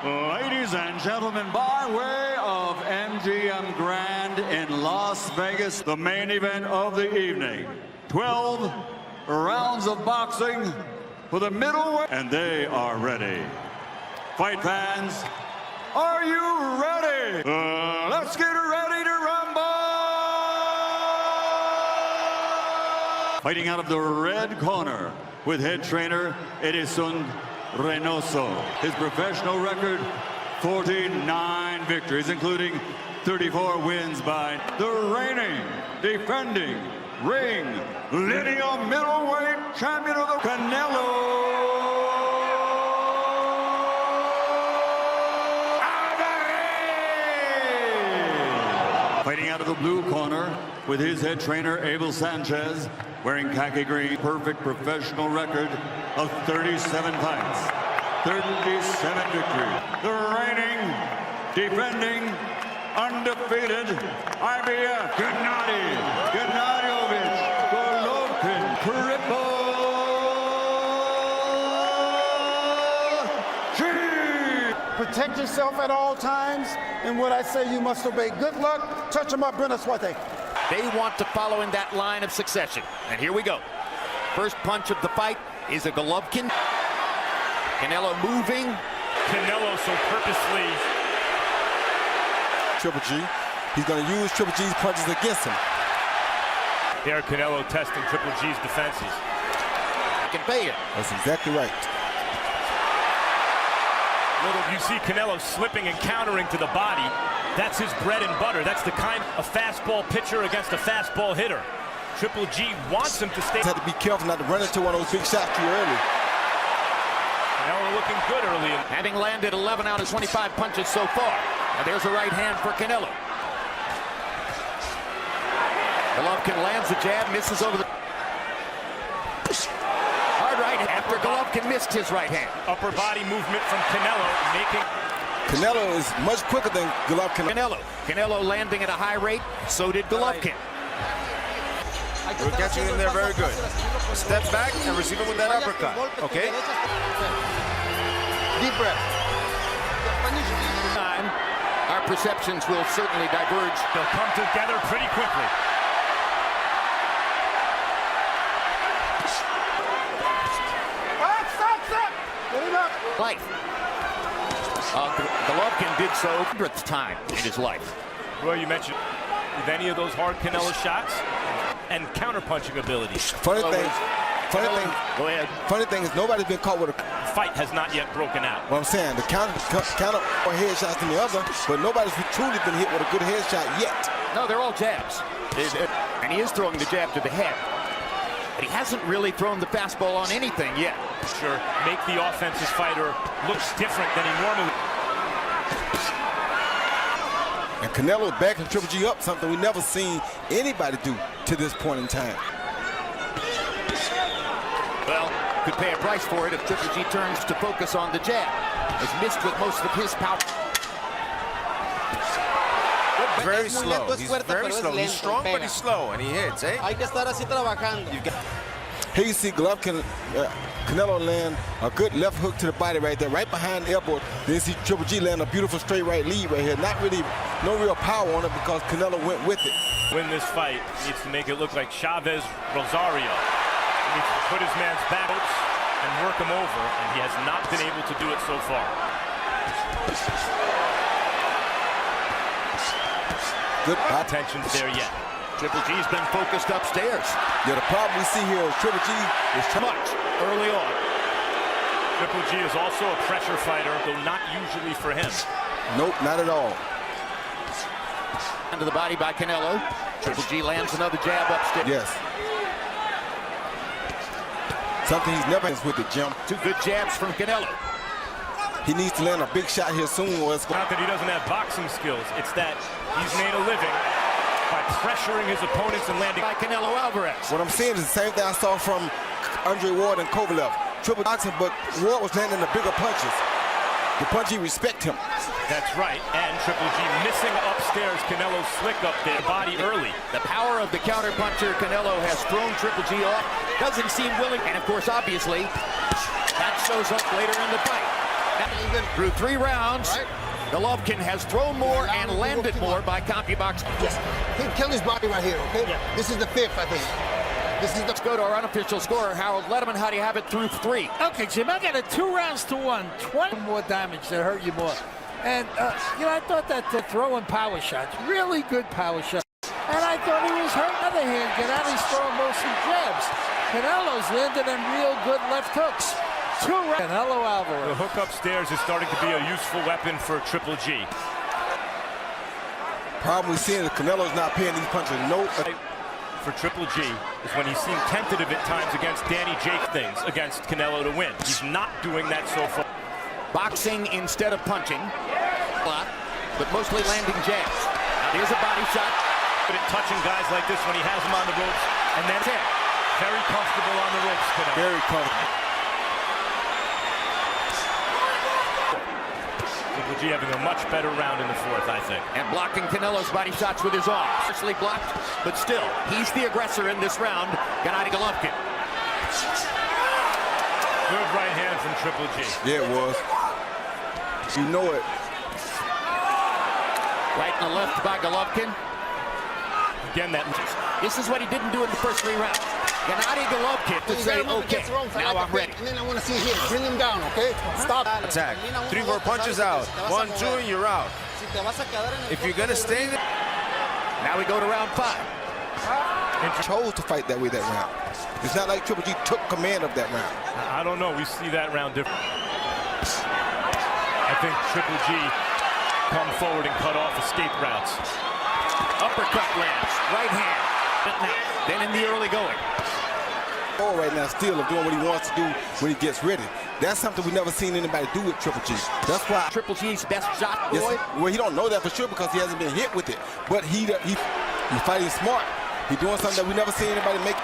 Ladies and gentlemen, by way of MGM Grand in Las Vegas, the main event of the evening. 12 rounds of boxing for the middleweight, and they are ready. Fight fans, are you ready? Let's get ready to rumble! Fighting out of the red corner with head trainer Edison Reynoso. His professional record, 49 victories, including 34 wins by the reigning, defending, ring, lineal middleweight champion of the CANELO Alvarez! Fighting out of the blue corner with his head trainer Abel Sanchez, wearing khaki green, perfect professional record of 37 fights, 37 victories. The reigning, defending, undefeated IBF Gennady Golovkin Triple G. Protect yourself at all times, and what I say you must obey. Good luck. Touch him up, Brenda Swate. They want to follow in that line of succession. And here we go. First punch of the fight is a Golovkin. Canelo moving. Canelo so purposely. Triple G. He's going to use Triple G's punches against him. There, Canelo testing Triple G's defenses. Convey it. That's exactly right. Little, you see Canelo slipping and countering to the body. That's his bread and butter. That's the kind of fastball pitcher against a fastball hitter. Triple G wants him to stay. Have to be careful not to run into one of those big shots too early. Canelo looking good early. Having landed 11 out of 25 punches so far. Now there's a right hand for Canelo. Golovkin lands the jab, misses over the... Hard right after Golovkin missed his right hand. Upper body movement from Canelo, making... Canelo is much quicker than Golovkin. Canelo landing at a high rate, so did Golovkin. We're catching him there very good. Step back and receive him with that uppercut, okay? Deep breath. Time, our perceptions will certainly diverge. They'll come together pretty quickly. Stop. Get it up. Life. Golovkin did so 100th time in his life. Well, you mentioned with any of those hard Canelo shots and counterpunching abilities. Funny thing Go ahead. Funny thing is nobody's been caught with a Fight has not yet broken out. What I'm saying, the counter more headshots than the other, but nobody's truly been hit with a good headshot yet. No, they're all jabs. And he is throwing the jab to the head. But he hasn't really thrown the fastball on anything yet. Sure, make the offensive fighter looks different than he normally. And Canelo backing Triple G up, something we never seen anybody do to this point in time. Well, could pay a price for it if Triple G turns to focus on the jab. Has missed with most of his power. Very slow. He's very slow. He's strong, but he's slow, and he hits, eh? Hay que estar así trabajando. Here you see Golovkin, Canelo land a good left hook to the body right there, right behind the elbow. Then you see Triple G land a beautiful straight right lead right here. Not really, no real power on it because Canelo went with it. Win this fight, he needs to make it look like Chavez Rosario. He needs to put his man's back and work him over, and he has not been able to do it so far. Good Attention's there yet. Triple G's been focused upstairs. Yeah, the problem we see here is Triple G is Too much early on. Triple G is also a pressure fighter, though not usually for him. Nope, not at all. Into the body by Canelo. Triple G lands another jab upstairs. Yes. Something he's never has with the jump. Two good jabs from Canelo. He needs to land a big shot here soon, or it's Not that he doesn't have boxing skills, it's that he's made a living by pressuring his opponents and landing. By Canelo Alvarez. what I'm saying is the same thing I saw from Andre Ward and Kovalev. Triple boxing, but Ward was landing the bigger punches. The punch, he respect him. That's right, and Triple G missing upstairs. Canelo slick up there, body early. The power of the counterpuncher Canelo has thrown Triple G off. Doesn't seem willing, and of course, obviously, that shows up later in the fight. Through 3 rounds, Golovkin has thrown more and landed more by CompuBox. Yes. He killed his body right here, okay? Yeah. This is the 5th, I think. Let's go to our unofficial scorer, Harold Letterman. How do you have it through 3? Okay, Jim, I got it 2 rounds to 1. 20 more damage that hurt you more. And, I thought that the throwing power shots, really good power shots. And I thought he was hurt. On the other hand, Gennady's throwing mostly jabs. Canelo's landed in real good left hooks. 2 rounds. Canelo Alvarez. The hook upstairs is starting to be a useful weapon for Triple G. Problem we're seeing is Canelo's not paying these punches no. For Triple G is when he seemed tentative at times against Danny Jake things against Canelo to win. He's not doing that so far. Boxing instead of punching. But mostly landing jabs. Now here's a body shot. But at touching guys like this when he has them on the ropes. And then very comfortable on the ropes today. Very comfortable. Triple G having a much better round in the 4th, I think. And blocking Canelo's body shots with his arm. Partially blocked, but still, he's the aggressor in this round. Gennady Golovkin. Good right hand from Triple G. Yeah, it was. You know it. Right and the left by Golovkin. Again, This is what he didn't do in the first 3 rounds. Gennady Golovkin to say, okay, now I'm ready. And then I want to see here. Bring him down, okay? Stop. Attack. 3 more punches out. 1, 2, and you're out. If you're going to stay there. Now we go to round 5. Chose to fight that way that round. It's not like Triple G took command of that round. I don't know. We see that round different. I think Triple G come forward and cut off escape routes. Uppercut lands. Right hand. Then in the early going. Oh, right now still of doing what he wants to do when he gets ready. That's something we never seen anybody do with Triple G. That's why Triple G's best shot, boy. yes, well, he don't know that for sure because he hasn't been hit with it. But he's fighting smart. He's doing something that we never seen anybody make.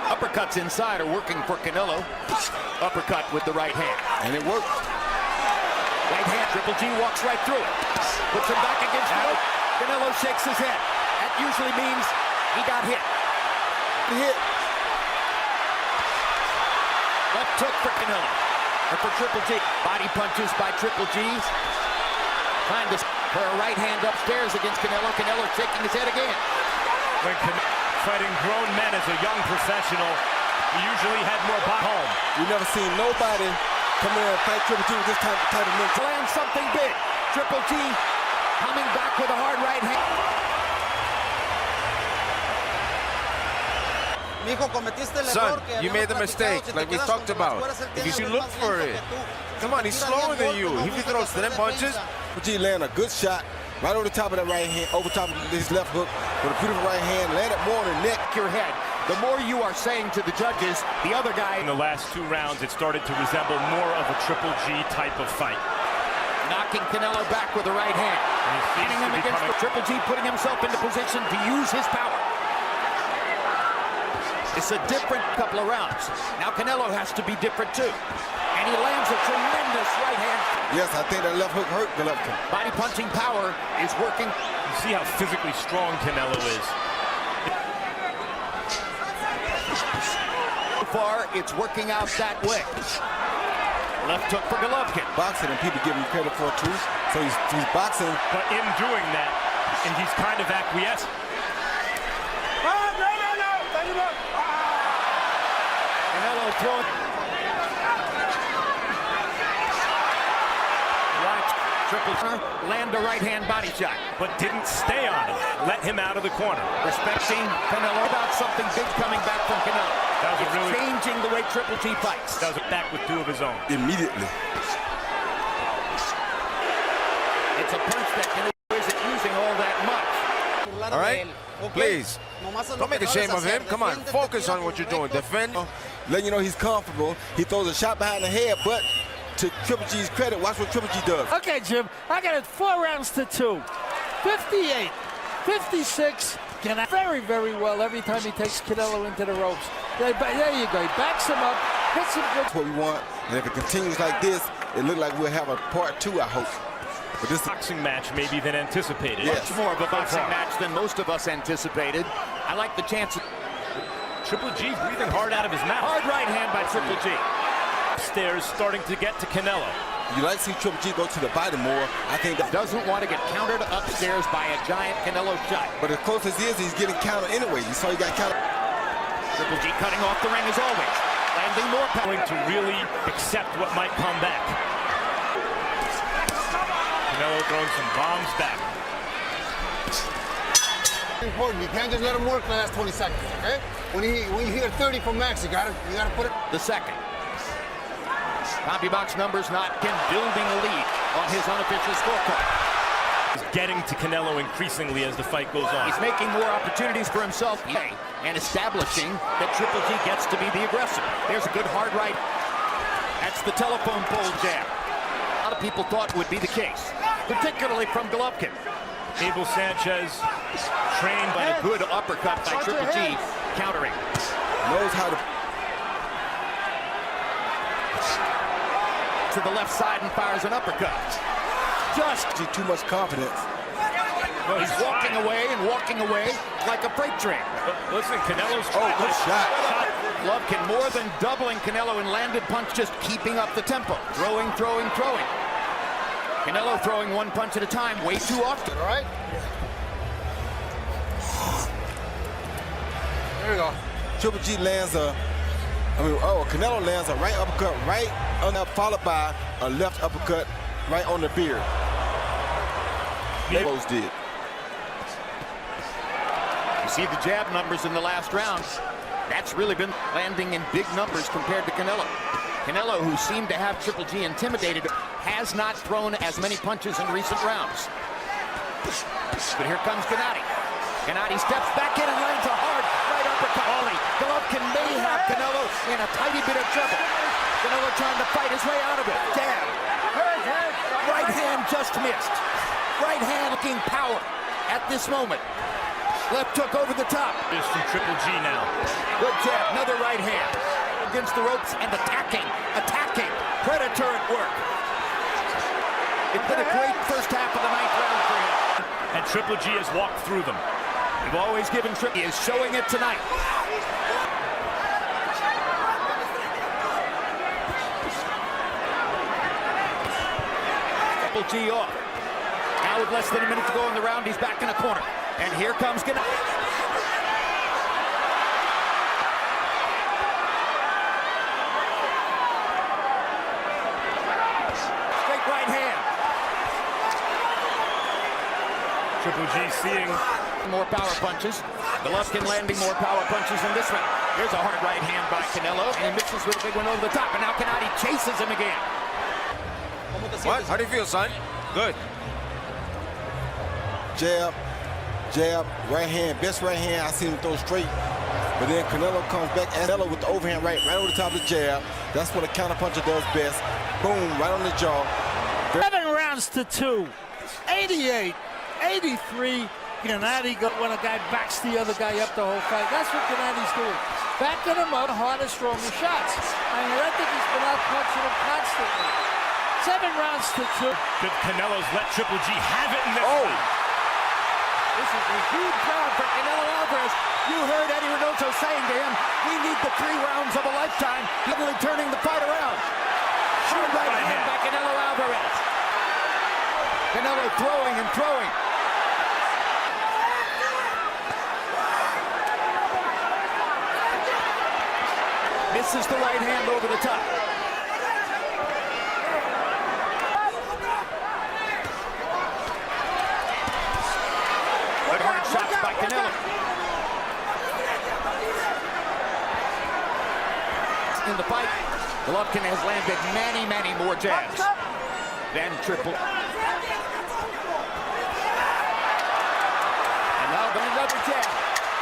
Uppercuts inside are working for Canelo. Uppercut with the right hand. And it worked. Right hand. Triple G walks right through it. Puts him back against Canelo. Canelo shakes his head. That usually means he got hit. Hit. Left hook for Canelo. Or for Triple G. Body punches by Triple G. Trying to for a right hand upstairs against Canelo. Canelo shaking his head again. When fighting grown men as a young professional, he usually had more back home. We never seen nobody come in and fight Triple G with this type of mentality. Land something big. Triple G coming back with a hard right hand. Son, you made the mistake, like we talked about. If you should look for it. Come on, he's slower than you. If he throws 10 punches. Triple G landed a good shot right over the top of that right hand, over top of his left hook with a beautiful right hand, landed more on the neck. Your head. The more you are saying to the judges, the other guy. In the last 2 rounds, it started to resemble more of a Triple G type of fight. Knocking Canelo back with the right hand. Hitting him against the Triple G, putting himself into position to use his power. It's a different couple of rounds. Now Canelo has to be different too. And he lands a tremendous right hand. Yes, I think that left hook hurt Golovkin. Body punching power is working. You see how physically strong Canelo is. So far, it's working out that way. Left hook for Golovkin. Boxing, and people give him credit for it too. So he's boxing. But in doing that, and he's kind of acquiesced. Canelo throwing. Watch Triple G land a right hand body shot. But didn't stay on him. Let him out of the corner. Respecting Canelo about something big coming back from Canelo. That was really changing the way Triple G fights. That was back with 2 of his own. Immediately. It's a punch that Canelo isn't using all that much. All right? Please. Don't make a shame of him. Come on, focus on what you're doing. Defend. Letting you know he's comfortable. He throws a shot behind the head, but to Triple G's credit, watch what Triple G does. Okay, Jim, I got it 4 rounds to 2. 58, 56. Very, very well every time he takes Canelo into the ropes. There you go. He backs him up, hits him good. That's what we want. And if it continues like this, it looks like we'll have a part 2, I hope. But this boxing match maybe than anticipated. Much more of a boxing match than most of us anticipated. I like the chance. Triple G breathing hard out of his mouth. Hard right hand by Triple G. upstairs starting to get to Canelo. You like to see Triple G go to the body more. I think that Doesn't want to get countered upstairs by a giant Canelo shot. but as close as he is, he's getting counted anyway. You saw he got counted. Triple G cutting off the ring as always. Landing more power. Going to really accept what might come back. Canelo throwing some bombs back. Important. You can't just let him work the last 20 seconds, okay? When you hear 30 from Max, you gotta put it. The second. CompuBox numbers not building a lead on his unofficial scorecard. He's getting to Canelo increasingly as the fight goes on. He's making more opportunities for himself and establishing that Triple G gets to be the aggressor. There's a good hard right. That's the telephone pole jab. A lot of people thought would be the case, particularly from Golovkin. Abel Sanchez trained by A good uppercut by Triple G, countering. Knows how to. To the left side and fires an uppercut. Just Too much confidence. Well, he's walking away like a freight train. Listen, Canelo's Good shot. Golovkin more than doubling Canelo in landed punch, just keeping up the tempo. Throwing. Canelo throwing one punch at a time way too often. All right? There we go. Triple G lands Canelo lands a right uppercut right on that, followed by a left uppercut right on the beard. They both did. You see the jab numbers in the last round. That's really been landing in big numbers compared to Canelo. Canelo, who seemed to have Triple G intimidated, has not thrown as many punches in recent rounds. But here comes Gennady. Gennady steps back in and lands a hard right uppercut. Golovkin may have Canelo in a tiny bit of trouble. Canelo trying to fight his way out of it. Jab. Right hand just missed. Right hand looking power at this moment. Left hook over the top. is from Triple G now. Good jab, another right hand. Against the ropes and attacking. Predator at work. It's been a great first half of the ninth round for him. And Triple G has walked through them. We've always given Triple. He is showing it tonight. Triple G off. Now with less than a minute to go in the round, he's back in a corner. And here comes Gennady. Straight right hand. Triple G seeing More power punches. Golovkin landing more power punches in this one. Here's a hard right hand by Canelo, and he misses with a big one over the top. And now Gennady chases him again. What? How do you feel, son? Good. Jab, right hand, best right hand. I seen him throw straight. But then Canelo comes back, and Canelo with the overhand right over the top of the jab. That's what a counterpuncher does best. Boom, right on the jaw. 7 rounds to 2. 88, 83. Gennady when a guy backs the other guy up the whole fight. That's what Gennady's doing. Backing him up, harder, stronger shots. I think he's been out punching him constantly. 7 rounds to 2. that Canelo's let Triple G have it in this fight. This is a huge round for Canelo Alvarez. You heard Eddie Reynoso saying to him, we need the 3 rounds of a lifetime, literally turning the fight around. Hard right hand by Canelo Alvarez. Canelo throwing and throwing. Misses the right hand over the top. Good hard shots by Canelo. In the fight, Golovkin has landed many more jabs than Triple. And now another jab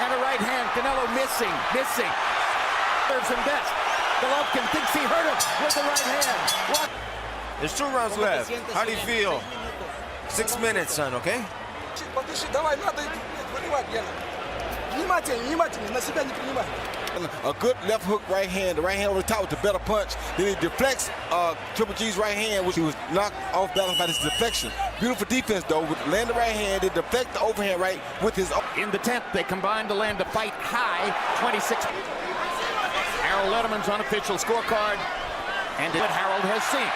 and a right hand. Canelo missing. Serves him best. Golovkin thinks he hurt him with the right hand. What? There's 2 rounds left. How do you feel? 6 minutes, son, okay? A good left hook right hand, the right hand over the top with the better punch. Then he deflects Triple G's right hand, which he was knocked off balance by this deflection. Beautiful defense though, with land the right hand, then deflect the overhand right with his. In the 10th, they combined to land a fight high 26. Harold Letterman's unofficial scorecard. And what Harold has seen.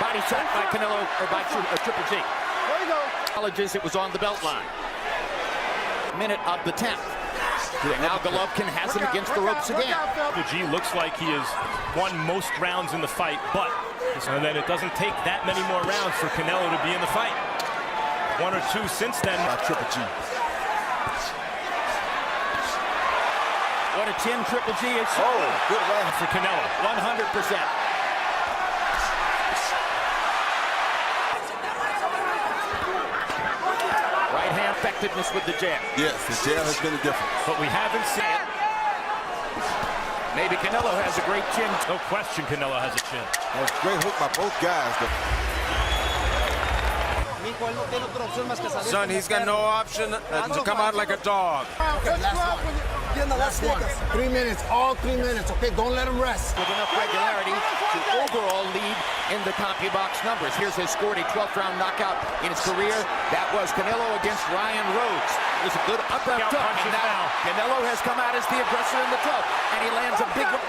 Body shot by Canelo, or by Triple G. There you go. Acknowledges it was on the belt line. Minute of the 10th. Now Golovkin has him against the ropes again. Triple G looks like he has won most rounds in the fight, but so then it doesn't take that many more rounds for Canelo to be in the fight. One or two since then. By Triple G. What a chin Triple G is. Oh, good right for Canelo. 100%. Right hand effectiveness with the jab. Yes, the jab has been a difference. But we haven't seen it. Maybe Canelo has a great chin. No question Canelo has a chin. That was a great hook by both guys. Son, he's got no option to come out like a dog. Okay, last one. 3 minutes, all 3 minutes, okay? Don't let him rest. With enough regularity to overall lead in the CompuBox numbers. Here's his scored a 12th round knockout in his career. That was Canelo against Ryan Rhodes. It was a good upper Out tuck. punches And now Canelo has come out as the aggressor in the 12th, and he lands a big one.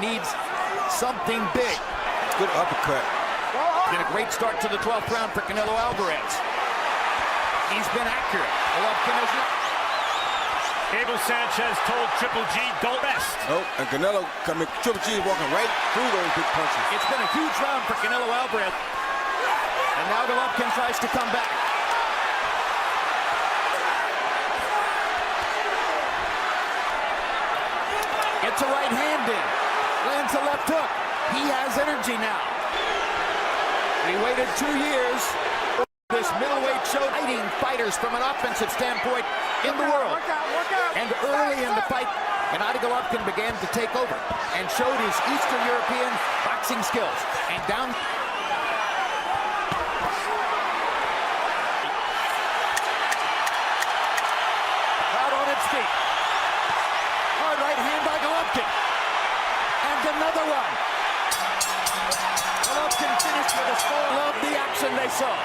Needs something big. Good uppercut. Been a great start to the 12th round for Canelo Alvarez. He's been accurate. Golovkin has not. Abel Sanchez told Triple G, don't rest. Nope, and Canelo, Triple G is walking right through those big punches. It's been a huge round for Canelo Alvarez. And now Golovkin tries to come back. Gets a right hand in. Lands a left hook. He has energy now. We waited 2 years. This middleweight show fighting fighters from an offensive standpoint in the world. And early in the fight, Gennady Golovkin began to take over and showed his Eastern European boxing skills. And down. Crowd on its feet. Hard right hand by Golovkin. And another one. Golovkin finished with a score. Love the action they saw.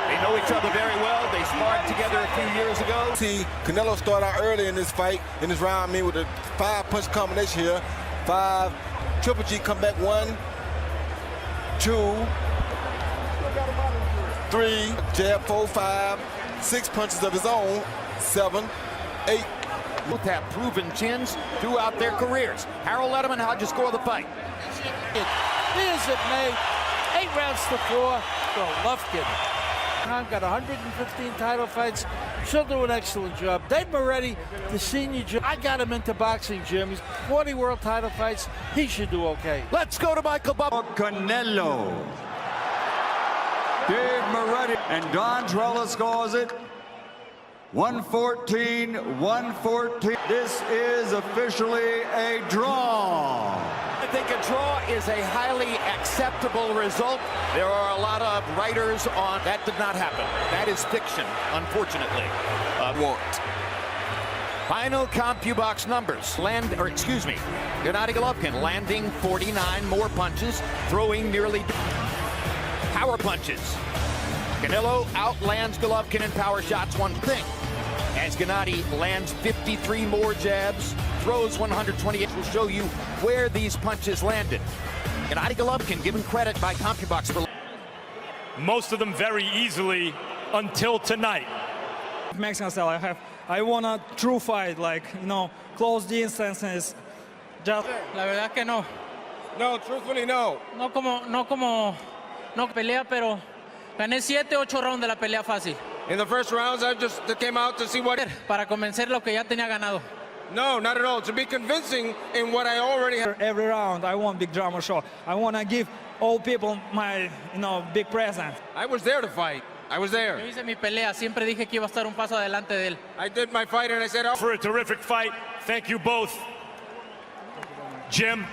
They know each other very well. They sparred together a few years ago. See, Canelo started out early in this fight, in this round, with a 5-punch combination here. 5. Triple G come back 1, 2, 3, jab 4, 5, 6 punches of his own, 7, 8. Both have proven chins throughout their careers. Harold Letterman, how'd you score the fight? Is it made 8 rounds to 4. Golovkin. I've got 115 title fights. She'll do an excellent job. Dave Moretti, the senior judge. I got him into boxing, Jim. He's 40 world title fights. He should do okay. Let's go to Michael Bubba. Canelo. Dave Moretti and Don Trella scores it. 114-114. This is officially a draw. I think a draw is a highly acceptable result. There are a lot of writers on that did not happen. That is fiction, unfortunately. Final CompuBox numbers. Gennady Golovkin landing 49 more punches, throwing nearly power punches. Canelo outlands Golovkin in power shots, one thing. As Gennady lands 53 more jabs, throws 128. Will show you where these punches landed. Gennady Golovkin given credit by CompuBox for Most of them very easily until tonight. Mexican style, I want a true fight, like, close distances. Just La verdad que no. No, truthfully, no. No pelea, pero gané 7, 8 rounds de la pelea fácil. In the first rounds, I just came out to see what... Para convencer lo que ya tenía ganado. No, not at all. To be convincing in what I already have. every round, I want big drama show. I want to give all people my, big present. I was there to fight. I was there. Yo hice mi pelea. Siempre dije que iba a estar un paso adelante de él. I did my fight and I said... Oh. For a terrific fight. Thank you both. Jim.